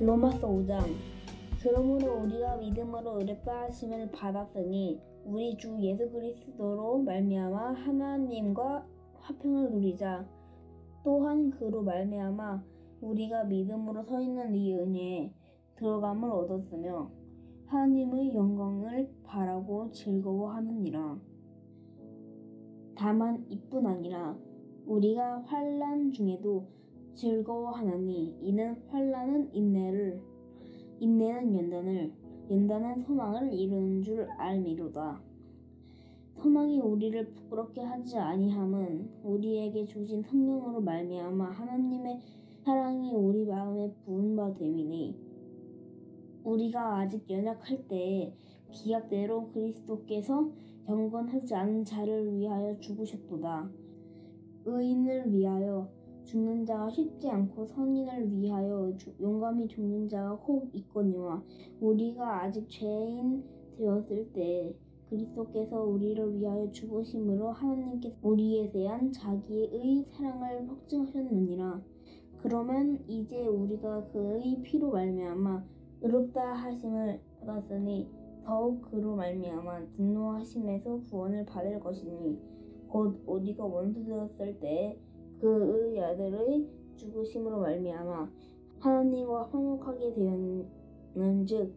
로마서 5장. 그러므로 우리가 믿음으로 의롭다 하심을 받았으니 우리 주 예수 그리스도로 말미암아 하나님과 화평을 누리자. 또한 그로 말미암아 우리가 믿음으로 서 있는 이 은혜에 들어감을 얻었으며 하나님의 영광을 바라고 즐거워하느니라. 다만 이뿐 아니라 우리가 환난 중에도 즐거워하나니 이는 환난은 인내를, 인내는 연단을, 연단은 소망을 이루는 줄 알미로다. 소망이 우리를 부끄럽게 하지 아니함은 우리에게 주신 성령으로 말미암아 하나님의 사랑이 우리 마음에 부은 바 됨이니 우리가 아직 연약할 때에 기약대로 그리스도께서 경건하지 않은 자를 위하여 죽으셨도다. 의인을 위하여 죽는 자가 쉽지 않고 선인을 위하여 용감히 죽는 자가 혹 있거니와 우리가 아직 죄인 되었을 때 그리스도께서 우리를 위하여 죽으심으로 하나님께서 우리에 대한 자기의 사랑을 확증하셨느니라. 그러면 이제 우리가 그의 피로 말미암아 의롭다 하심을 받았으니 더욱 그로 말미암아 진노하심에서 구원을 받을 것이니 곧 우리가 원수 되었을 때에 그의 아들의 죽으심으로 말미암아 하나님과 화목하게 되었는즉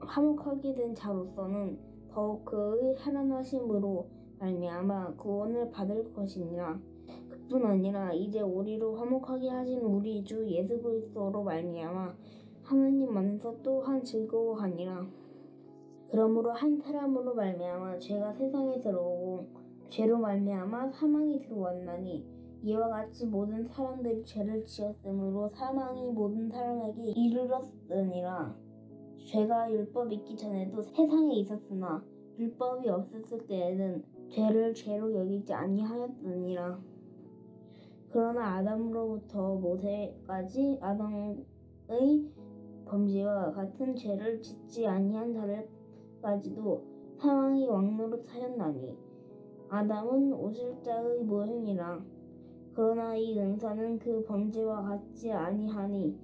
화목하게 된 자로서는 더욱 그의 살아나심으로 말미암아 구원을 받을 것이니라. 그뿐 아니라 이제 우리로 화목하게 하신 우리 주 예수 그리스도로 말미암아 하나님 안에서 또한 즐거워하니라. 그러므로 한 사람으로 말미암아 죄가 세상에 들어오고 죄로 말미암아 사망이 들어왔나니 이와 같이 모든 사람들이 죄를 지었으므로 사망이 모든 사람에게 이르렀으니라. 죄가 율법 있기 전에도 세상에 있었으나 율법이 없었을 때에는 죄를 죄로 여기지 아니하였느니라. 그러나 아담으로부터 모세까지 아담의 범죄와 같은 죄를 짓지 아니한 자들까지도 사망이 왕노릇하였나니 아담은 오실자의 모형이라. 그러나 이 은사는 그 범죄와 같지 아니하니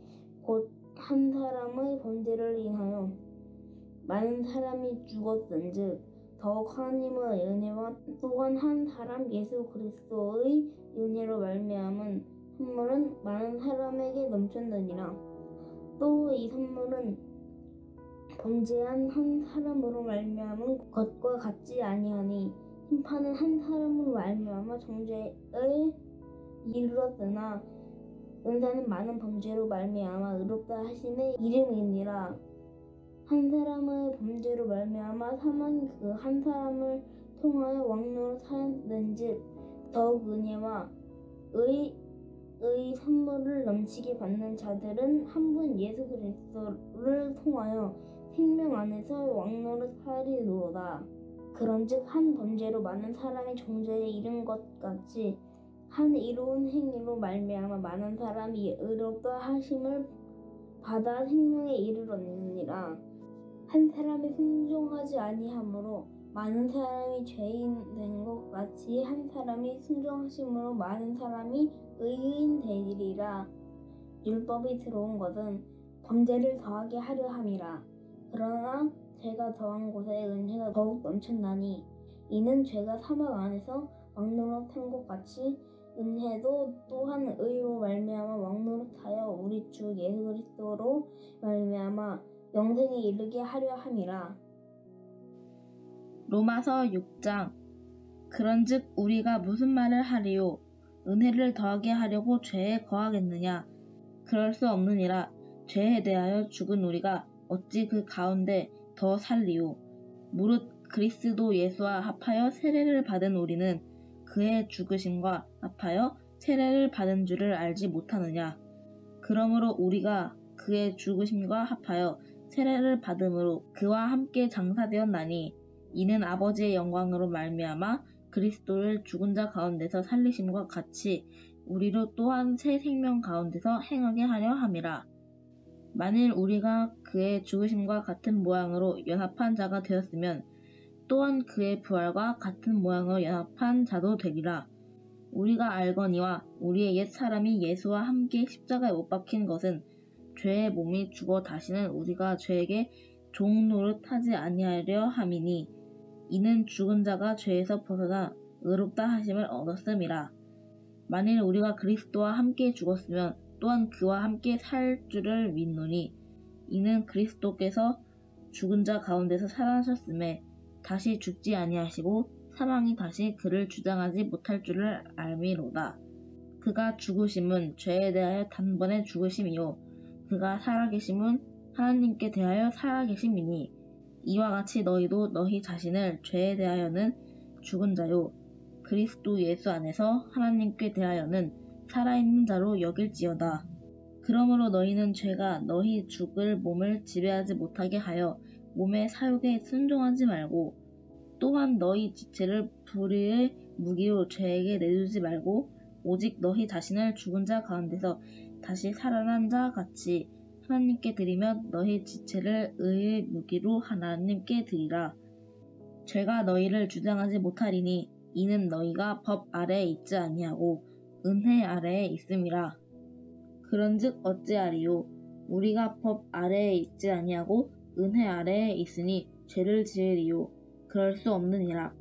곧 한 사람의 범죄를 인하여 많은 사람이 죽었은즉 더욱 하나님의 은혜와 또한 한 사람 예수 그리스도의 은혜로 말미암은 선물은 많은 사람에게 넘쳤느니라. 또 이 선물은 범죄한 한 사람으로 말미암은 것과 같지 아니하니 심판은 한 사람으로 말미암아 정죄에 이르렀으나 은사는 많은 범죄로 말미암아 의롭다 하심의 이름이니라. 한 사람의 범죄로 말미암아 사망이 그 한 사람을 통하여 왕노릇하였는즉 더욱 은혜와 의 선물을 넘치게 받는 자들은 한 분 예수 그리스도를 통하여 생명 안에서 왕노릇하리로다. 그런즉 한 범죄로 많은 사람이 정죄에 이른 것 같이 한 이로운 행위로 말미암아 많은 사람이 의롭다 하심을 받아 생명에 이르렀느니라. 한 사람이 순종하지 아니함으로 많은 사람이 죄인 된 것 같이 한 사람이 순종하심으로 많은 사람이 의인 되리라. 율법이 들어온 것은 범죄를 더하게 하려 함이라. 그러나 죄가 더한 곳에 은혜가 더욱 넘쳤나니 이는 죄가 사망 안에서 왕노릇한 것 같이 은혜도 또한 의로 말미암아 왕노릇하여 우리 주 예수 그리스도로 말미암아 영생에 이르게 하려 함이라. 로마서 6장. 그런즉 우리가 무슨 말을 하리요? 은혜를 더하게 하려고 죄에 거하겠느냐? 그럴 수 없느니라. 죄에 대하여 죽은 우리가 어찌 그 가운데 더 살리요? 무릇 그리스도 예수와 합하여 세례를 받은 우리는 그의 죽으심과 합하여 세례를 받은 줄을 알지 못하느냐? 그러므로 우리가 그의 죽으심과 합하여 세례를 받음으로 그와 함께 장사되었나니 이는 아버지의 영광으로 말미암아 그리스도를 죽은 자 가운데서 살리심과 같이 우리로 또한 새 생명 가운데서 행하게 하려 함이라. 만일 우리가 그의 죽으심과 같은 모양으로 연합한 자가 되었으면 또한 그의 부활과 같은 모양으로 연합한 자도 되리라. 우리가 알거니와 우리의 옛 사람이 예수와 함께 십자가에 못 박힌 것은 죄의 몸이 죽어 다시는 우리가 죄에게 종 노릇하지 아니하려 함이니 이는 죽은 자가 죄에서 벗어나 의롭다 하심을 얻었음이라. 만일 우리가 그리스도와 함께 죽었으면 또한 그와 함께 살 줄을 믿노니 이는 그리스도께서 죽은 자 가운데서 살아나셨음에 다시 죽지 아니하시고 사망이 다시 그를 주장하지 못할 줄을 알미로다. 그가 죽으심은 죄에 대하여 단번에 죽으심이요 그가 살아계심은 하나님께 대하여 살아계심이니 이와 같이 너희도 너희 자신을 죄에 대하여는 죽은 자요 그리스도 예수 안에서 하나님께 대하여는 살아있는 자로 여길지어다. 그러므로 너희는 죄가 너희 죽을 몸을 지배하지 못하게 하여 몸의 사욕에 순종하지 말고 또한 너희 지체를 불의의 무기로 죄에게 내주지 말고 오직 너희 자신을 죽은 자 가운데서 다시 살아난 자 같이 하나님께 드리며 너희 지체를 의의 무기로 하나님께 드리라. 죄가 너희를 주장하지 못하리니 이는 너희가 법 아래에 있지 아니하고 은혜 아래에 있음이라. 그런즉 어찌하리요? 우리가 법 아래에 있지 아니하고 은혜 아래에 있으니 죄를 지으리요? 그럴 수 없느니라.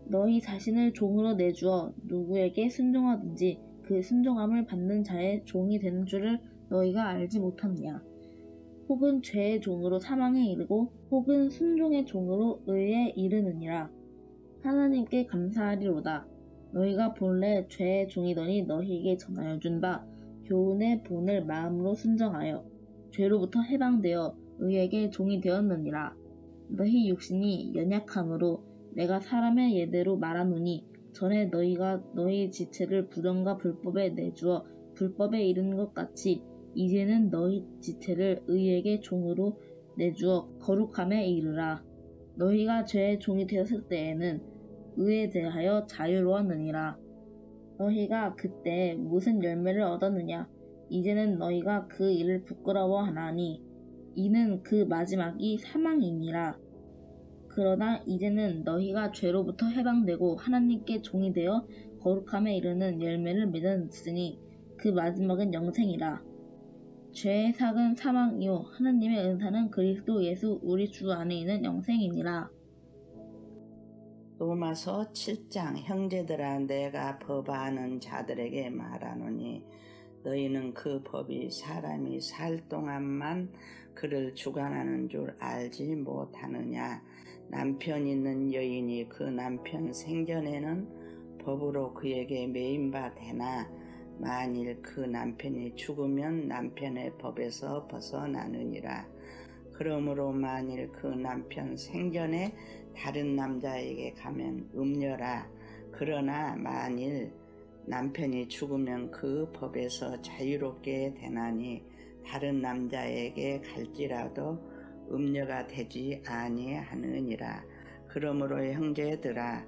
너희 자신을 종으로 내주어 누구에게 순종하든지 그 순종함을 받는 자의 종이 되는 줄을 너희가 알지 못하느냐. 혹은 죄의 종으로 사망에 이르고 혹은 순종의 종으로 의에 이르느니라. 하나님께 감사하리로다. 너희가 본래 죄의 종이더니 너희에게 전하여 준 바 교훈의 본을 마음으로 순정하여 죄로부터 해방되어 의에게 종이 되었느니라. 너희 육신이 연약함으로 내가 사람의 예대로 말하노니 전에 너희가 너희 지체를 불의과 불법에 내주어 불법에 이르는 것 같이 이제는 너희 지체를 의에게 종으로 내주어 거룩함에 이르라. 너희가 죄의 종이 되었을 때에는 의에 대하여 자유로웠느니라. 너희가 그때 무슨 열매를 얻었느냐? 이제는 너희가 그 일을 부끄러워하나니 이는 그 마지막이 사망이니라. 그러나 이제는 너희가 죄로부터 해방되고 하나님께 종이 되어 거룩함에 이르는 열매를 맺었으니 그 마지막은 영생이라. 죄의 삭은 사망이요 하나님의 은사는 그리스도 예수 우리 주 안에 있는 영생이니라. 로마서 7장 형제들아 내가 법 아는 자들에게 말하노니 너희는 그 법이 사람이 살 동안만 그를 주관하는 줄 알지 못하느냐. 남편 있는 여인이 그 남편 생전에는 법으로 그에게 매인바 되나 만일 그 남편이 죽으면 남편의 법에서 벗어나느니라. 그러므로 만일 그 남편 생전에 다른 남자에게 가면 음녀라. 그러나 만일 남편이 죽으면 그 법에서 자유롭게 되나니 다른 남자에게 갈지라도 음녀가 되지 아니하느니라. 그러므로 형제들아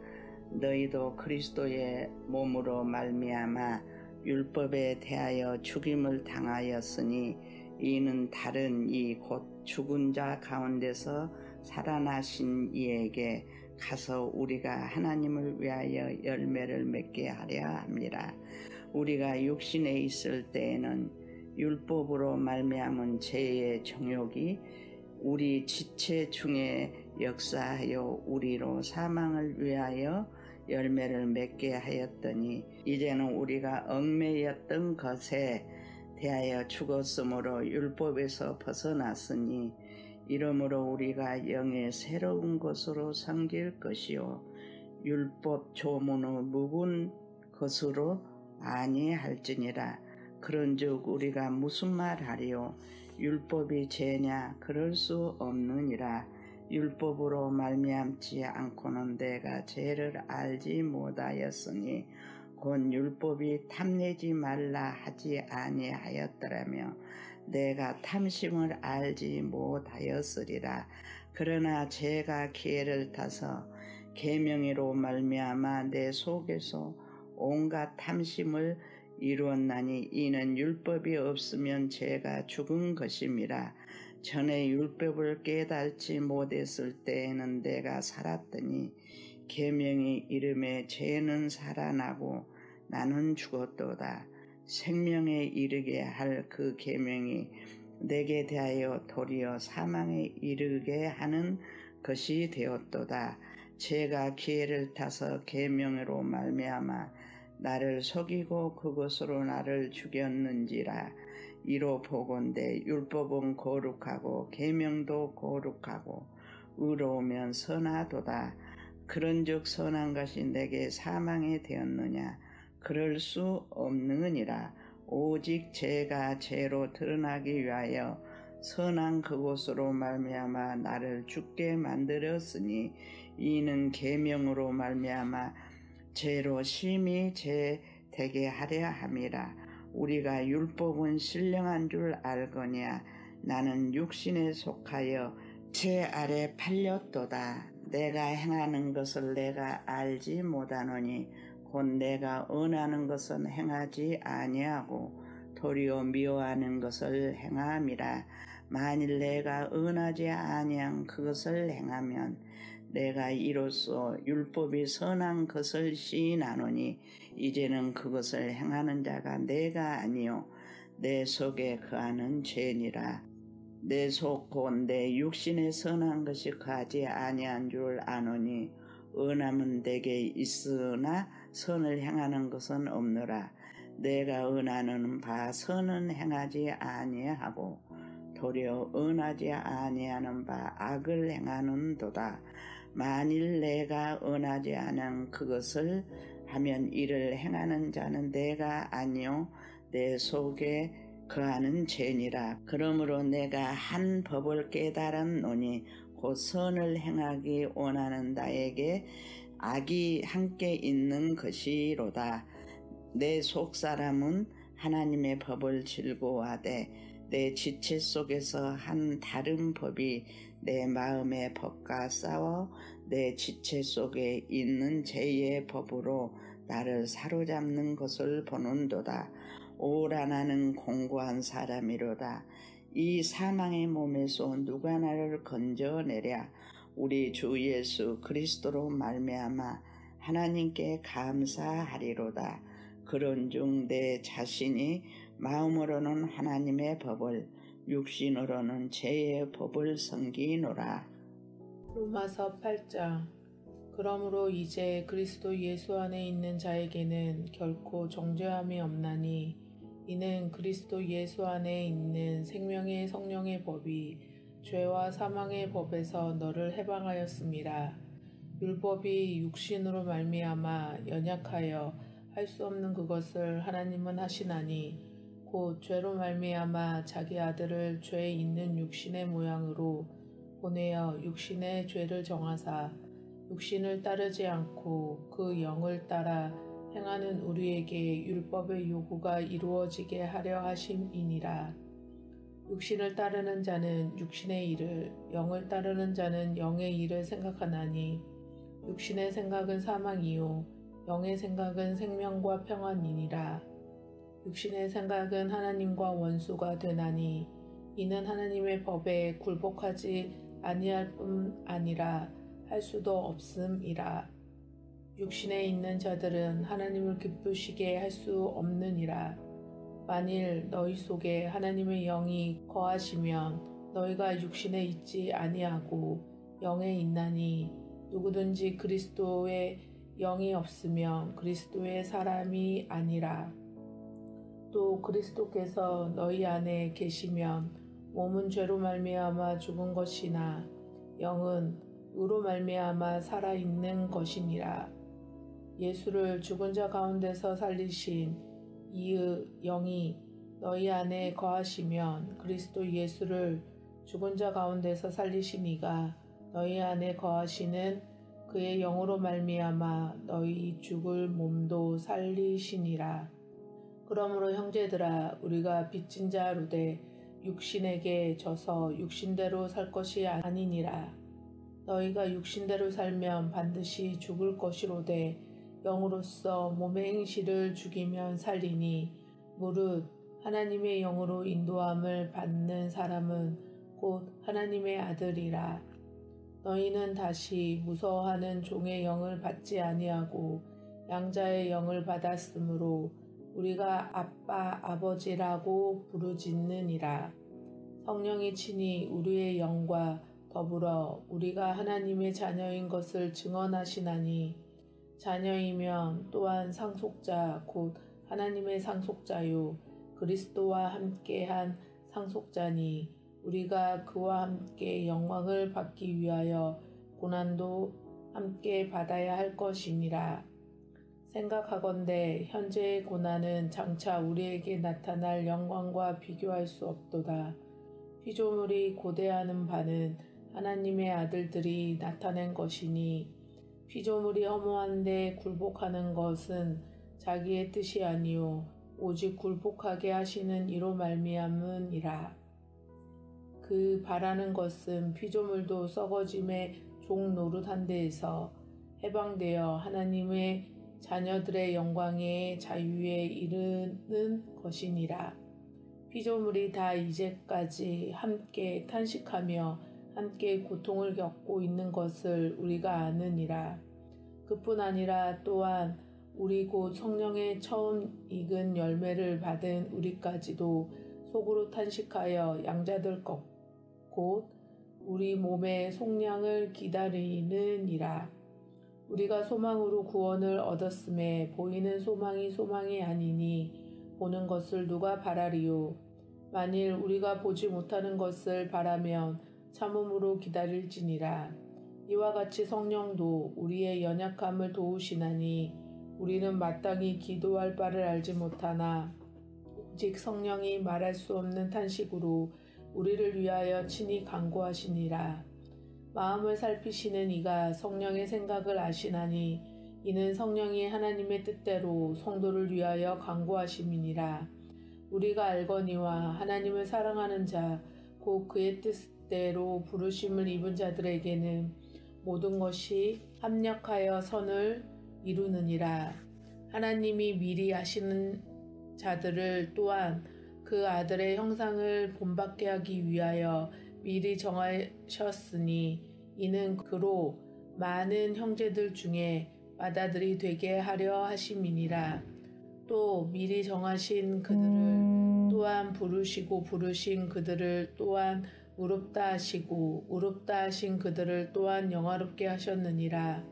너희도 그리스도의 몸으로 말미암아 율법에 대하여 죽임을 당하였으니 이는 다른 이 곧 죽은 자 가운데서 살아나신 이에게 가서 우리가 하나님을 위하여 열매를 맺게 하려 합니다. 우리가 육신에 있을 때에는 율법으로 말미암은 죄의 정욕이 우리 지체 중에 역사하여 우리로 사망을 위하여 열매를 맺게 하였더니 이제는 우리가 얽매였던 것에 대하여 죽었으므로 율법에서 벗어났으니 이러므로 우리가 영의 새로운 것으로 섬길 것이요 율법 조문의 묵은 것으로 아니할지니라. 그런즉 우리가 무슨 말하리요? 율법이 죄냐? 그럴 수 없느니라. 율법으로 말미암지 않고는 내가 죄를 알지 못하였으니 곧 율법이 탐내지 말라 하지 아니하였더라며 내가 탐심을 알지 못하였으리라. 그러나 죄가 기회를 타서 계명으로 말미암아 내 속에서 온갖 탐심을 이루었나니 이는 율법이 없으면 죄가 죽은 것임이라. 전에 율법을 깨닫지 못했을 때에는 내가 살았더니 계명이 이름에 죄는 살아나고 나는 죽었도다. 생명에 이르게 할 그 계명이 내게 대하여 도리어 사망에 이르게 하는 것이 되었도다. 죄가 기회를 타서 계명으로 말미암아 나를 속이고 그것으로 나를 죽였는지라. 이로 보건대 율법은 거룩하고 계명도 거룩하고 의로우면 선하도다. 그런즉 선한 것이 내게 사망이 되었느냐? 그럴 수 없느니라. 오직 죄가 죄로 드러나기 위하여 선한 그것으로 말미암아 나를 죽게 만들었으니 이는 계명으로 말미암아 죄로 심히 죄 되게 하려 함이라. 우리가 율법은 신령한 줄 알거냐? 나는 육신에 속하여 죄 아래 팔렸도다. 내가 행하는 것을 내가 알지 못하노니 곧 내가 언하는 것은 행하지 아니하고 도리어 미워하는 것을 행함이라. 만일 내가 언하지 아니한 그것을 행하면 내가 이로써 율법이 선한 것을 시인하노니 이제는 그것을 행하는 자가 내가 아니요 내 속에 거하는 죄니라. 내 속 곧 내 육신에 선한 것이 거하지 아니한 줄 아노니 언함은 내게 있으나 선을 행하는 것은 없노라. 내가 언하는 바 선은 행하지 아니하고 도리어 언하지 아니하는 바 악을 행하는도다. 만일 내가 언하지 않은 그것을 하면 이를 행하는 자는 내가 아니요 내 속에 거하는 죄니라. 그러므로 내가 한 법을 깨달았노니 곧 선을 행하기 원하는 나에게 악이 함께 있는 것이로다. 내 속사람은 하나님의 법을 즐거워하되 내 지체 속에서 한 다른 법이 내 마음의 법과 싸워 내 지체 속에 있는 죄의 법으로 나를 사로잡는 것을 보는도다. 오라 나는 공고한 사람이로다. 이 사망의 몸에서 누가 나를 건져내랴. 우리 주 예수 그리스도로 말미암아 하나님께 감사하리로다. 그런즉 내 자신이 마음으로는 하나님의 법을 육신으로는 죄의 법을 섬기노라. 로마서 8장. 그러므로 이제 그리스도 예수 안에 있는 자에게는 결코 정죄함이 없나니 이는 그리스도 예수 안에 있는 생명의 성령의 법이 죄와 사망의 법에서 너를 해방하였습니다. 율법이 육신으로 말미암아 연약하여 할 수 없는 그것을 하나님은 하시나니 곧 죄로 말미암아 자기 아들을 죄 있는 육신의 모양으로 보내어 육신의 죄를 정하사 육신을 따르지 않고 그 영을 따라 행하는 우리에게 율법의 요구가 이루어지게 하려 하심이니라. 육신을 따르는 자는 육신의 일을, 영을 따르는 자는 영의 일을 생각하나니 육신의 생각은 사망이요 영의 생각은 생명과 평안이니라. 육신의 생각은 하나님과 원수가 되나니 이는 하나님의 법에 굴복하지 아니할 뿐 아니라 할 수도 없음이라. 육신에 있는 자들은 하나님을 기쁘시게 할 수 없느니라. 만일 너희 속에 하나님의 영이 거하시면 너희가 육신에 있지 아니하고 영에 있나니 누구든지 그리스도의 영이 없으면 그리스도의 사람이 아니라. 또 그리스도께서 너희 안에 계시면 몸은 죄로 말미암아 죽은 것이나 영은 의로 말미암아 살아있는 것이니라. 예수를 죽은 자 가운데서 살리신 이의 영이 너희 안에 거하시면 그리스도 예수를 죽은 자 가운데서 살리신 이가 너희 안에 거하시는 그의 영으로 말미암아 너희 죽을 몸도 살리시니라. 그러므로 형제들아 우리가 빚진 자로되 육신에게 져서 육신대로 살 것이 아니니라. 너희가 육신대로 살면 반드시 죽을 것이로되 영으로서 몸의 행실을 죽이면 살리니 무릇 하나님의 영으로 인도함을 받는 사람은 곧 하나님의 아들이라. 너희는 다시 무서워하는 종의 영을 받지 아니하고 양자의 영을 받았으므로 우리가 아빠, 아버지라고 부르짖느니라. 성령이 친히 우리의 영과 더불어 우리가 하나님의 자녀인 것을 증언하시나니 자녀이면 또한 상속자 곧 하나님의 상속자요 그리스도와 함께한 상속자니 우리가 그와 함께 영광을 받기 위하여 고난도 함께 받아야 할 것이니라. 생각하건대 현재의 고난은 장차 우리에게 나타날 영광과 비교할 수 없도다. 피조물이 고대하는 바는 하나님의 아들들이 나타낸 것이니 피조물이 허무한데 굴복하는 것은 자기의 뜻이 아니요 오직 굴복하게 하시는 이로 말미암으니라. 그 바라는 것은 피조물도 썩어짐의 종 노릇한 데에서 해방되어 하나님의 자녀들의 영광의 자유에 이르는 것이니라. 피조물이 다 이제까지 함께 탄식하며 함께 고통을 겪고 있는 것을 우리가 아느니라. 그뿐 아니라 또한 우리 곧 성령의 처음 익은 열매를 받은 우리까지도 속으로 탄식하여 양자될 것 곧 우리 몸의 속량을 기다리느니라. 우리가 소망으로 구원을 얻었음에 보이는 소망이 아니니 보는 것을 누가 바라리요. 만일 우리가 보지 못하는 것을 바라면 참음으로 기다릴지니라. 이와 같이 성령도 우리의 연약함을 도우시나니 우리는 마땅히 기도할 바를 알지 못하나 오직 성령이 말할 수 없는 탄식으로 우리를 위하여 친히 간구하시니라. 마음을 살피시는 이가 성령의 생각을 아시나니 이는 성령이 하나님의 뜻대로 성도를 위하여 간구하심이니라. 우리가 알거니와 하나님을 사랑하는 자 곧 그의 뜻대로 부르심을 입은 자들에게는 모든 것이 합력하여 선을 이루느니라. 하나님이 미리 아시는 자들을 또한 그 아들의 형상을 본받게 하기 위하여 미리 정하셨으니 이는 그로 많은 형제들 중에 맏아들이 되게 하려 하심이니라. 또 미리 정하신 그들을 또한 부르시고 부르신 그들을 또한 의롭다 하시고 의롭다 하신 그들을 또한 영화롭게 하셨느니라.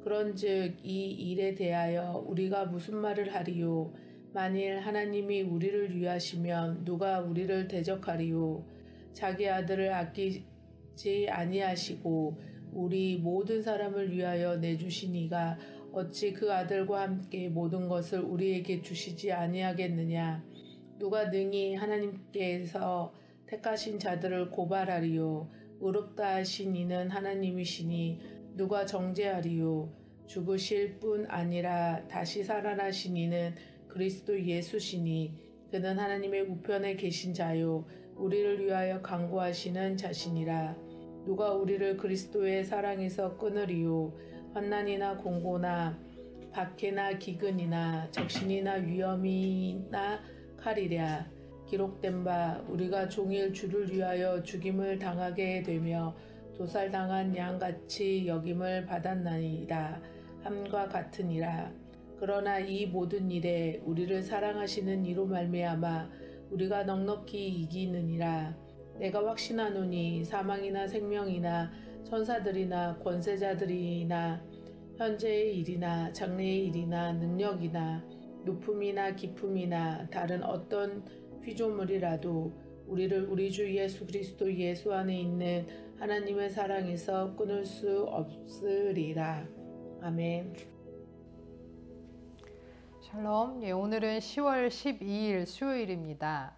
그런즉 이 일에 대하여 우리가 무슨 말을 하리요? 만일 하나님이 우리를 위하시면 누가 우리를 대적하리요? 자기 아들을 아끼지 아니하시고 우리 모든 사람을 위하여 내주신 이가 어찌 그 아들과 함께 모든 것을 우리에게 주시지 아니하겠느냐? 누가 능히 하나님께서 택하신 자들을 고발하리요? 의롭다 하신 이는 하나님이시니 누가 정죄하리요? 죽으실 뿐 아니라 다시 살아나신 이는 그리스도 예수시니 그는 하나님의 우편에 계신 자요 우리를 위하여 간구하시는 자시니라. 누가 우리를 그리스도의 사랑에서 끊으리요? 환난이나 공고나 박해나 기근이나 적신이나 위험이나 칼이랴. 기록된 바 우리가 종일 주를 위하여 죽임을 당하게 되며 도살당한 양같이 여김을 받았나이다 함과 같으니라. 그러나 이 모든 일에 우리를 사랑하시는 이로 말미암아 우리가 넉넉히 이기느니라. 내가 확신하노니 사망이나 생명이나 천사들이나 권세자들이나 현재의 일이나 장래의 일이나 능력이나 높음이나 깊음이나 다른 어떤 피조물이라도 우리를 우리 주 예수 그리스도 예수 안에 있는 하나님의 사랑에서 끊을 수 없으리라. 아멘. 샬롬. 오늘은 10월 12일 수요일입니다.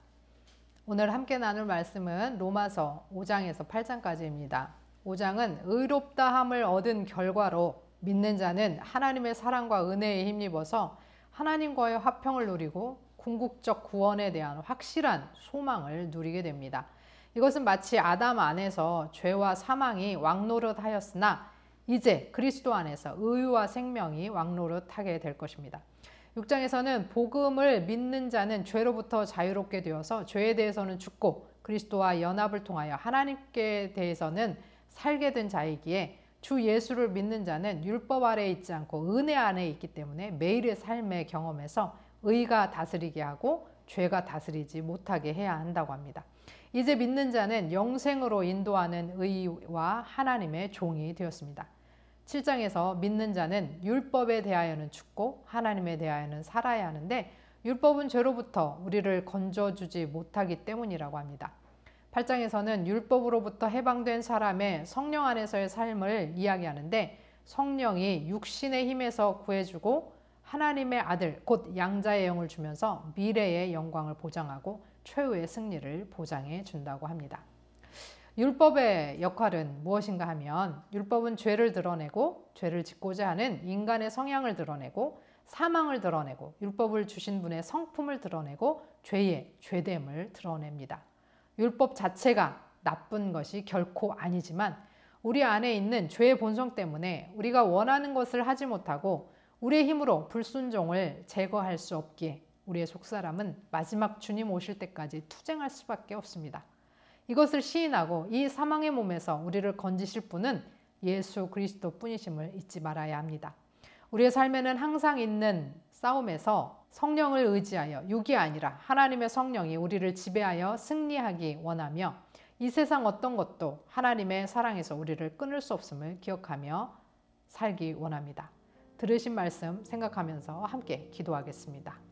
오늘 함께 나눌 말씀은 로마서 5장에서 8장까지입니다. 5장은 의롭다함을 얻은 결과로 믿는 자는 하나님의 사랑과 은혜에 힘입어서 하나님과의 화평을 누리고 궁극적 구원에 대한 확실한 소망을 누리게 됩니다. 이것은 마치 아담 안에서 죄와 사망이 왕노릇하였으나 이제 그리스도 안에서 의와 생명이 왕노릇하게 될 것입니다. 6장에서는 복음을 믿는 자는 죄로부터 자유롭게 되어서 죄에 대해서는 죽고 그리스도와 연합을 통하여 하나님께 대해서는 살게 된 자이기에 주 예수를 믿는 자는 율법 아래에 있지 않고 은혜 안에 있기 때문에 매일의 삶의 경험에서 의가 다스리게 하고 죄가 다스리지 못하게 해야 한다고 합니다. 이제 믿는 자는 영생으로 인도하는 의와 하나님의 종이 되었습니다. 7장에서 믿는 자는 율법에 대하여는 죽고 하나님에 대하여는 살아야 하는데 율법은 죄로부터 우리를 건져주지 못하기 때문이라고 합니다. 8장에서는 율법으로부터 해방된 사람의 성령 안에서의 삶을 이야기하는데 성령이 육신의 힘에서 구해주고 하나님의 아들 곧 양자의 영을 주면서 미래의 영광을 보장하고 최후의 승리를 보장해 준다고 합니다. 율법의 역할은 무엇인가 하면 율법은 죄를 드러내고 죄를 짓고자 하는 인간의 성향을 드러내고 사망을 드러내고 율법을 주신 분의 성품을 드러내고 죄의 죄됨을 드러냅니다. 율법 자체가 나쁜 것이 결코 아니지만 우리 안에 있는 죄의 본성 때문에 우리가 원하는 것을 하지 못하고 우리의 힘으로 불순종을 제거할 수 없기에 우리의 속사람은 마지막 주님 오실 때까지 투쟁할 수밖에 없습니다. 이것을 시인하고 이 사망의 몸에서 우리를 건지실 분은 예수 그리스도 뿐이심을 잊지 말아야 합니다. 우리의 삶에는 항상 있는 싸움에서 성령을 의지하여 육이 아니라 하나님의 성령이 우리를 지배하여 승리하기 원하며 이 세상 어떤 것도 하나님의 사랑에서 우리를 끊을 수 없음을 기억하며 살기 원합니다. 들으신 말씀 생각하면서 함께 기도하겠습니다.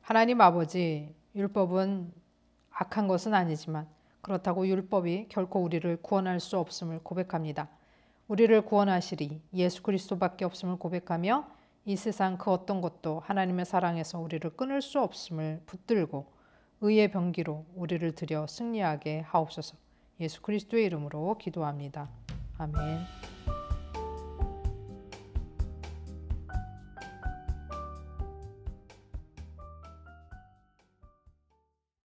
하나님 아버지, 율법은 악한 것은 아니지만 그렇다고 율법이 결코 우리를 구원할 수 없음을 고백합니다. 우리를 구원하시리 예수 그리스도밖에 없음을 고백하며 이 세상 그 어떤 것도 하나님의 사랑에서 우리를 끊을 수 없음을 붙들고 의의 병기로 우리를 들여 승리하게 하옵소서. 예수 그리스도의 이름으로 기도합니다. 아멘.